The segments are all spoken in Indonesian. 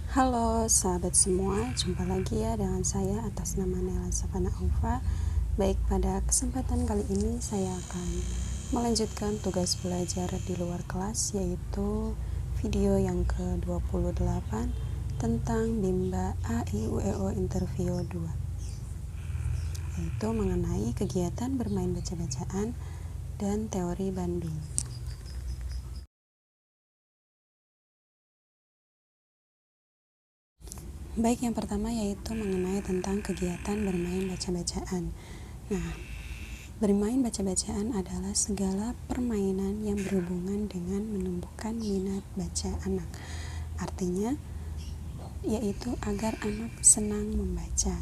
Halo sahabat semua, jumpa lagi ya dengan saya atas nama Nela Savana Aufa. Baik, pada kesempatan kali ini saya akan melanjutkan tugas belajar di luar kelas, yaitu video yang ke-28 tentang Bimba A-I-U-E-O Interview 2, yaitu mengenai kegiatan bermain baca-bacaan dan teori banding. Baik, yang pertama yaitu mengenai tentang kegiatan bermain baca-bacaan. Nah, bermain baca-bacaan adalah segala permainan yang berhubungan dengan menumbuhkan minat baca anak. Artinya, yaitu agar anak senang membaca.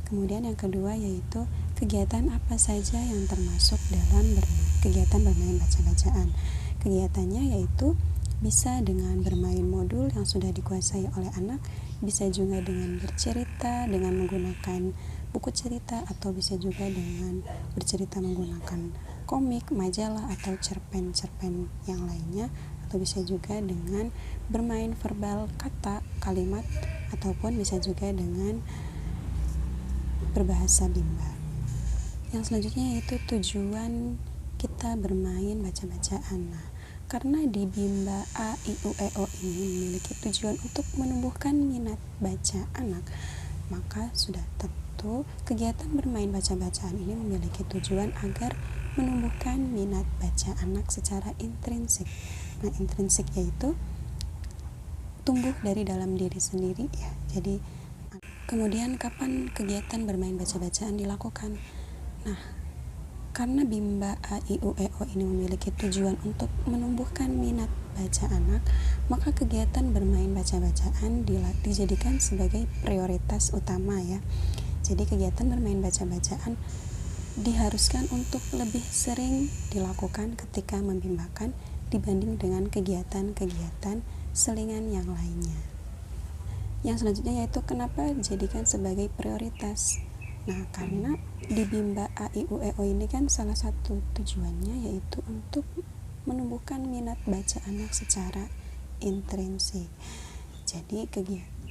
Kemudian yang kedua yaitu kegiatan apa saja yang termasuk dalam kegiatan bermain baca-bacaan. Kegiatannya yaitu bisa dengan bermain modul yang sudah dikuasai oleh anak, bisa juga dengan bercerita dengan menggunakan buku cerita, atau bisa juga dengan bercerita menggunakan komik, majalah, atau cerpen-cerpen yang lainnya, atau bisa juga dengan bermain verbal kata, kalimat, ataupun bisa juga dengan berbahasa Bimba. Yang selanjutnya yaitu tujuan kita bermain baca-bacaan. Nah, karena di Bimba A-I-U-E-O ini memiliki tujuan untuk menumbuhkan minat baca anak, maka sudah tentu kegiatan bermain baca-bacaan ini memiliki tujuan agar menumbuhkan minat baca anak secara intrinsik. Nah, intrinsik yaitu tumbuh dari dalam diri sendiri ya. Jadi kemudian kapan kegiatan bermain baca-bacaan dilakukan? Nah, karena Bimba A-I-U-E-O ini memiliki tujuan untuk menumbuhkan minat baca anak, maka kegiatan bermain baca-bacaan dijadikan sebagai prioritas utama ya. Jadi kegiatan bermain baca-bacaan diharuskan untuk lebih sering dilakukan ketika membimbakan dibanding dengan kegiatan-kegiatan selingan yang lainnya. Yang selanjutnya yaitu kenapa dijadikan sebagai prioritas. Nah, karena di Bimba A-I-U-E-O ini kan salah satu tujuannya yaitu untuk menumbuhkan minat baca anak secara intrinsik. Jadi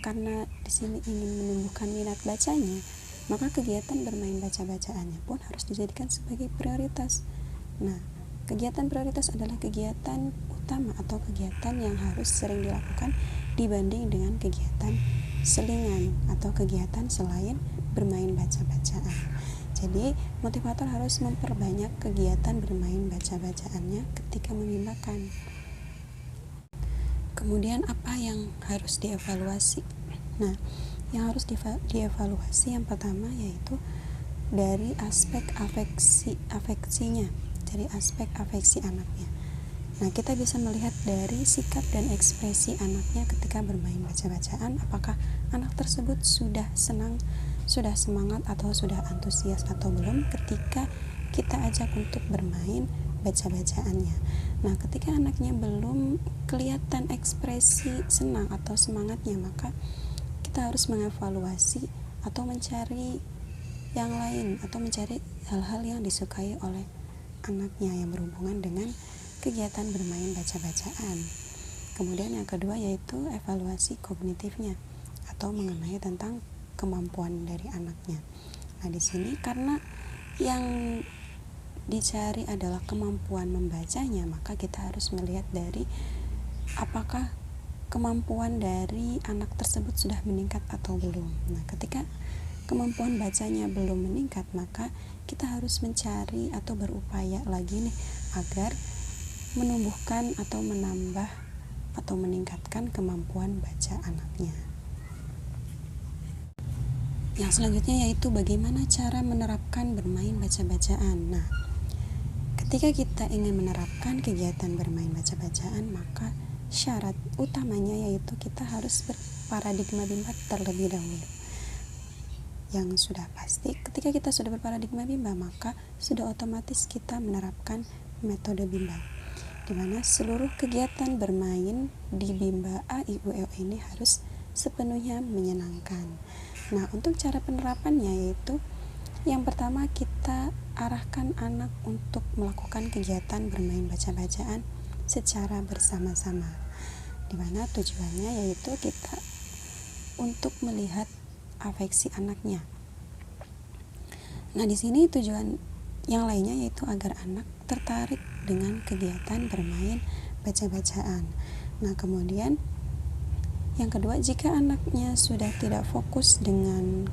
karena di sini ingin menumbuhkan minat bacanya, maka kegiatan bermain baca-bacaannya pun harus dijadikan sebagai prioritas. Nah, kegiatan prioritas adalah kegiatan utama atau kegiatan yang harus sering dilakukan dibanding dengan kegiatan selingan atau kegiatan selain bermain baca-bacaan. Jadi, motivator harus memperbanyak kegiatan bermain baca-bacaannya ketika membimbakan. Kemudian apa yang harus dievaluasi? Nah, yang harus dievaluasi yang pertama yaitu dari aspek afeksinya, dari aspek afeksi anaknya. Nah, kita bisa melihat dari sikap dan ekspresi anaknya ketika bermain baca-bacaan, apakah anak tersebut sudah senang, sudah semangat, atau sudah antusias atau belum ketika kita ajak untuk bermain baca-bacaannya. Nah, ketika anaknya belum kelihatan ekspresi senang atau semangatnya, maka kita harus mengevaluasi atau mencari yang lain, atau mencari hal-hal yang disukai oleh anaknya yang berhubungan dengan kegiatan bermain baca-bacaan. Kemudian yang kedua yaitu evaluasi kognitifnya atau mengenai tentang kemampuan dari anaknya. Nah, di sini karena yang dicari adalah kemampuan membacanya, maka kita harus melihat dari apakah kemampuan dari anak tersebut sudah meningkat atau belum. Nah, ketika kemampuan bacanya belum meningkat, maka kita harus mencari atau berupaya lagi nih agar menumbuhkan atau menambah atau meningkatkan kemampuan baca anaknya. Yang selanjutnya yaitu bagaimana cara menerapkan bermain baca-bacaan. Nah, ketika kita ingin menerapkan kegiatan bermain baca-bacaan, maka syarat utamanya yaitu kita harus berparadigma Bimba terlebih dahulu. Yang sudah pasti ketika kita sudah berparadigma Bimba, maka sudah otomatis kita menerapkan metode Bimba, di mana seluruh kegiatan bermain di Bimba A-I-U-E-O ini harus sepenuhnya menyenangkan. Nah, untuk cara penerapannya yaitu yang pertama kita arahkan anak untuk melakukan kegiatan bermain baca-bacaan secara bersama-sama, di mana tujuannya yaitu kita untuk melihat afeksi anaknya. Nah, di sini tujuan yang lainnya yaitu agar anak tertarik dengan kegiatan bermain baca-bacaan. Nah, kemudian yang kedua, jika anaknya sudah tidak fokus dengan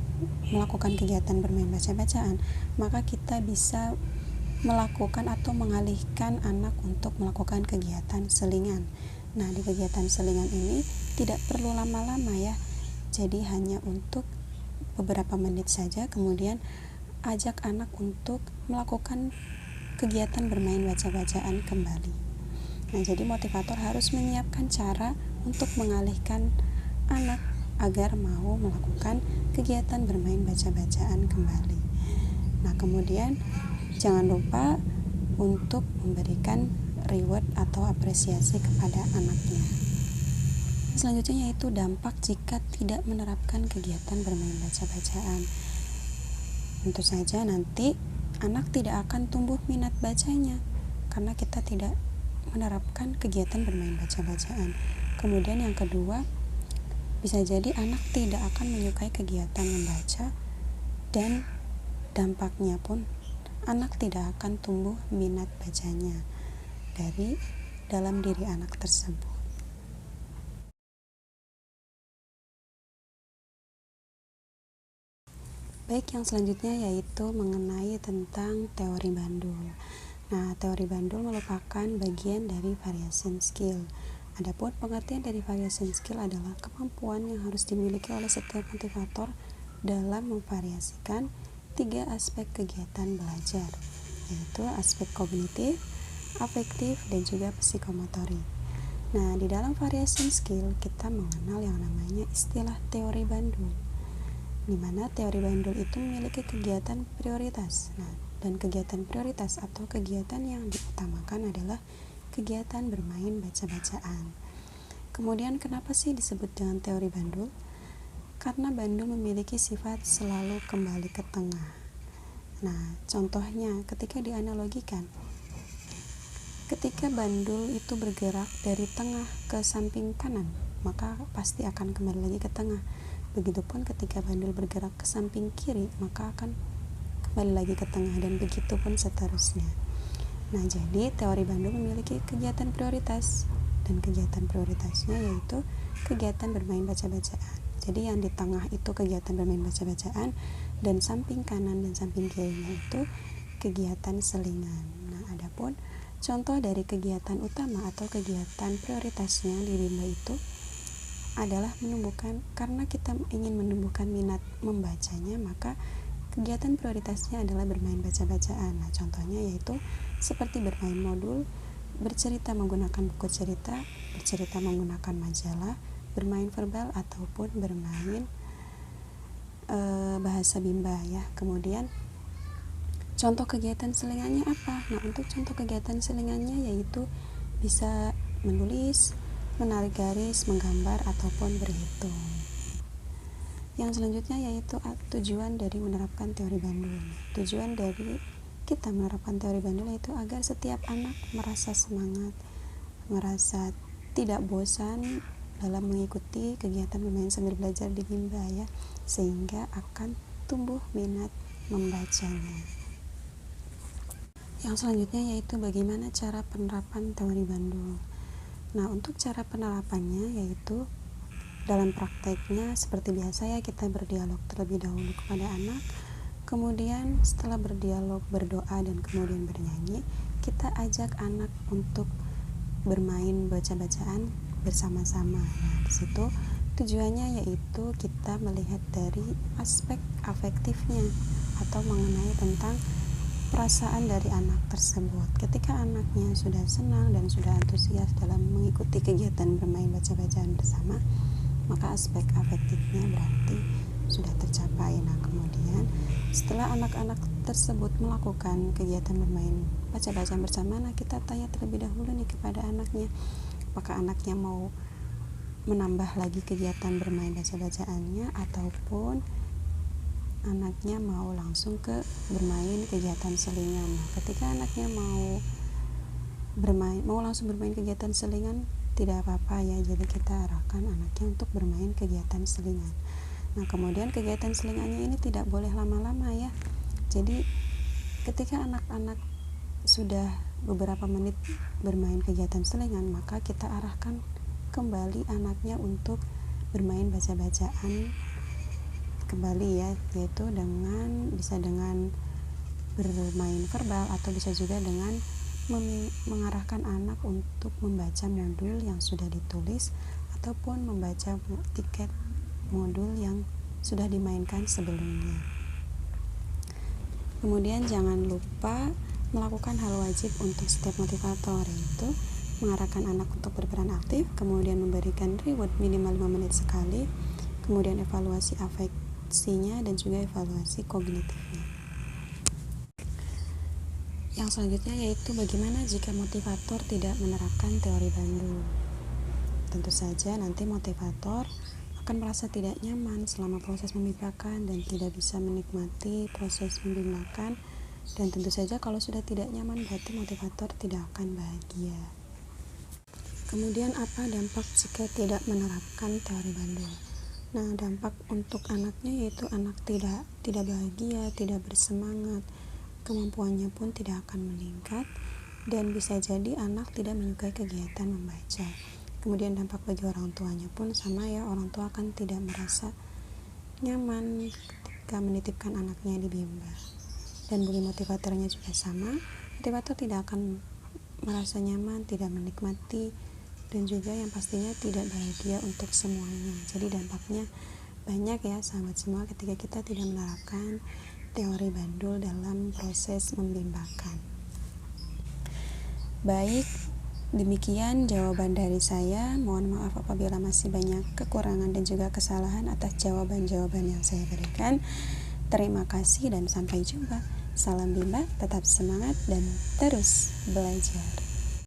melakukan kegiatan bermain baca-bacaan, maka kita bisa melakukan atau mengalihkan anak untuk melakukan kegiatan selingan. Nah, di kegiatan selingan ini tidak perlu lama-lama ya. Jadi hanya untuk beberapa menit saja, kemudian ajak anak untuk melakukan kegiatan bermain baca-bacaan kembali. Nah, jadi motivator harus menyiapkan cara untuk mengalihkan anak agar mau melakukan kegiatan bermain baca-bacaan kembali. Nah, kemudian jangan lupa untuk memberikan reward atau apresiasi kepada anaknya. Selanjutnya yaitu dampak jika tidak menerapkan kegiatan bermain baca-bacaan. Tentu saja nanti anak tidak akan tumbuh minat bacanya karena kita tidak menerapkan kegiatan bermain baca-bacaan. Kemudian yang kedua, bisa jadi anak tidak akan menyukai kegiatan membaca, dan dampaknya pun anak tidak akan tumbuh minat bacanya dari dalam diri anak tersebut. Baik, yang selanjutnya yaitu mengenai tentang teori Bandul. Nah, teori Bandul merupakan bagian dari variation skill. Adapun pengertian dari variation skill adalah kemampuan yang harus dimiliki oleh setiap motivator dalam memvariasikan 3 aspek kegiatan belajar, yaitu aspek kognitif, afektif, dan juga psikomotorik. Nah, di dalam variation skill kita mengenal yang namanya istilah teori Bandul, di mana teori Bandul itu memiliki kegiatan prioritas. Nah, dan kegiatan prioritas atau kegiatan yang diutamakan adalah kegiatan bermain baca-bacaan. Kemudian kenapa sih disebut dengan teori Bandul? Karena Bandul memiliki sifat selalu kembali ke tengah. Nah, contohnya ketika dianalogikan, ketika Bandul itu bergerak dari tengah ke samping kanan, maka pasti akan kembali lagi ke tengah. Begitupun ketika Bandul bergerak ke samping kiri, maka akan kembali lagi ke tengah, dan begitu pun seterusnya. Nah, jadi teori Bandul memiliki kegiatan prioritas, dan kegiatan prioritasnya yaitu kegiatan bermain baca-bacaan. Jadi yang di tengah itu kegiatan bermain baca-bacaan, dan samping kanan dan samping kirinya itu kegiatan selingan. Nah, adapun contoh dari kegiatan utama atau kegiatan prioritasnya di Bimba itu adalah menumbuhkan, karena kita ingin menumbuhkan minat membacanya, maka kegiatan prioritasnya adalah bermain baca-bacaan. Nah, contohnya yaitu seperti bermain modul, bercerita menggunakan buku cerita, bercerita menggunakan majalah, bermain verbal, ataupun bermain bahasa Bimba ya. Kemudian contoh kegiatan selingannya apa? Nah, untuk contoh kegiatan selingannya yaitu bisa menulis, menarik garis, menggambar, ataupun berhitung. Yang selanjutnya yaitu tujuan dari menerapkan teori Bandul. Tujuan dari kita menerapkan teori Bandul yaitu agar setiap anak merasa semangat, merasa tidak bosan dalam mengikuti kegiatan bermain sambil belajar di Bimba ya, sehingga akan tumbuh minat membacanya. Yang selanjutnya yaitu bagaimana cara penerapan teori Bandul. Nah, untuk cara penerapannya yaitu dalam prakteknya seperti biasa ya, kita berdialog terlebih dahulu kepada anak, kemudian setelah berdialog, berdoa, dan kemudian bernyanyi, kita ajak anak untuk bermain baca-bacaan bersama-sama. Nah, di situ tujuannya yaitu kita melihat dari aspek afektifnya atau mengenai tentang perasaan dari anak tersebut. Ketika anaknya sudah senang dan sudah antusias dalam mengikuti kegiatan bermain baca-bacaan bersama, maka aspek afektifnya berarti sudah tercapai. Nah, kemudian setelah anak-anak tersebut melakukan kegiatan bermain baca-bacaan bersama, nah kita tanya terlebih dahulu nih kepada anaknya, apakah anaknya mau menambah lagi kegiatan bermain baca-bacaannya, ataupun anaknya mau langsung ke bermain kegiatan selingan. Nah, ketika anaknya mau langsung bermain kegiatan selingan, tidak apa-apa ya. Jadi kita arahkan anaknya untuk bermain kegiatan selingan. Nah, kemudian kegiatan selingannya ini tidak boleh lama-lama ya. Jadi ketika anak-anak sudah beberapa menit bermain kegiatan selingan, maka kita arahkan kembali anaknya untuk bermain baca-bacaan kembali ya, yaitu bisa dengan bermain verbal atau bisa juga dengan mengarahkan anak untuk membaca modul yang sudah ditulis ataupun membaca tiket modul yang sudah dimainkan sebelumnya. Kemudian jangan lupa melakukan hal wajib untuk setiap motivator, yaitu mengarahkan anak untuk berperan aktif, kemudian memberikan reward minimal 5 menit sekali, kemudian evaluasi afeksinya dan juga evaluasi kognitifnya. Yang selanjutnya yaitu bagaimana jika motivator tidak menerapkan teori Bandul. Tentu saja nanti motivator akan merasa tidak nyaman selama proses membimbangkan dan tidak bisa menikmati proses membimbangkan, dan tentu saja kalau sudah tidak nyaman berarti motivator tidak akan bahagia. Kemudian apa dampak jika tidak menerapkan teori Bandul? Nah, dampak untuk anaknya yaitu anak tidak bahagia, tidak bersemangat, kemampuannya pun tidak akan meningkat, dan bisa jadi anak tidak menyukai kegiatan membaca. Kemudian dampak bagi orang tuanya pun sama ya, orang tua akan tidak merasa nyaman ketika menitipkan anaknya di bimbel. Dan bagi motivatornya juga sama, motivator tidak akan merasa nyaman, tidak menikmati, dan juga yang pastinya tidak bahagia untuk semuanya. Jadi dampaknya banyak ya sahabat semua ketika kita tidak menerapkan teori Bandul dalam proses membimbangkan. Baik, demikian jawaban dari saya. Mohon maaf apabila masih banyak kekurangan dan juga kesalahan atas jawaban-jawaban yang saya berikan. Terima kasih dan sampai jumpa. Salam bimbang, tetap semangat dan terus belajar.